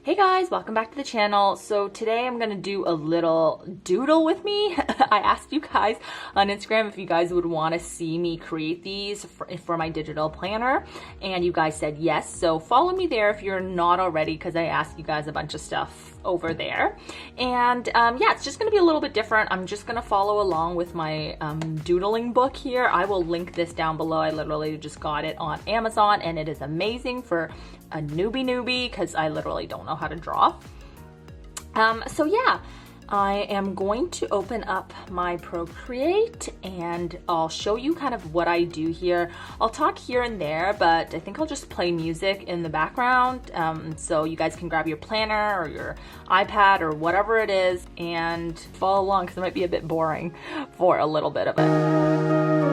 Hey guys, welcome back to the channel. So today I'm gonna do a little doodle with me. I asked you guys on Instagram if you guys would want to see me create these for my digital planner, and you guys said yes. So follow me there if you're not already, because I asked you guys a bunch of stuff over there. And yeah, it's just gonna be a little bit different. I'm just gonna follow along with my doodling book here. I will link this down below. I literally just got it on Amazon, and it is amazing for a newbie because I literally don't know how to draw. So yeah, I am going to open up my Procreate and I'll show you kind of what I do here. I'll talk here and there, but I think I'll just play music in the background, so you guys can grab your planner or your iPad or whatever it is and follow along, because it might be a bit boring for a little bit of it.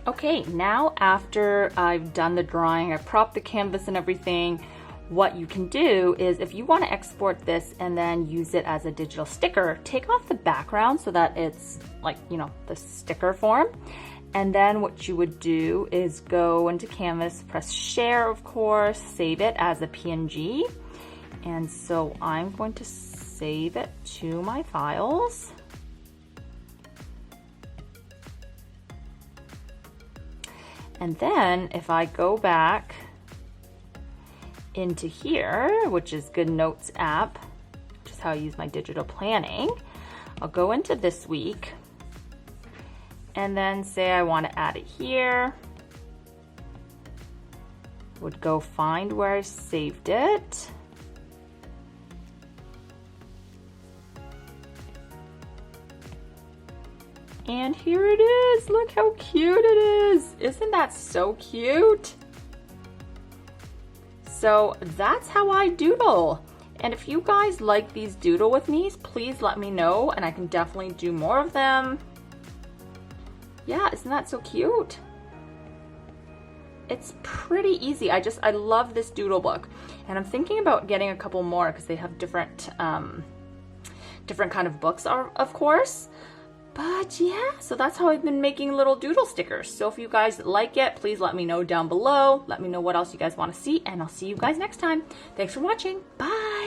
Okay, now after I've done the drawing, I've propped the canvas and everything, what you can do is if you want to export this and then use it as a digital sticker, take off the background so that it's like, you know, the sticker form. And then what you would do is go into Canvas, press share, of course, save it as a PNG. And so I'm going to save it to my files. And then if I go back into here, which is Good Notes app, which is how I use my digital planning, I'll go into this week and then say I want to add it here. Would go find where I saved it. And here it is. Look how cute it is. Isn't that so cute? So that's how I doodle. And if you guys like these doodle with me's, please let me know and I can definitely do more of them. Yeah, isn't that so cute? It's pretty easy. I love this doodle book. And I'm thinking about getting a couple more because they have different kind of books, of course. But yeah, so that's how I've been making little doodle stickers. So if you guys like it, please let me know down below. Let me know what else you guys want to see, and I'll see you guys next time. Thanks for watching. Bye.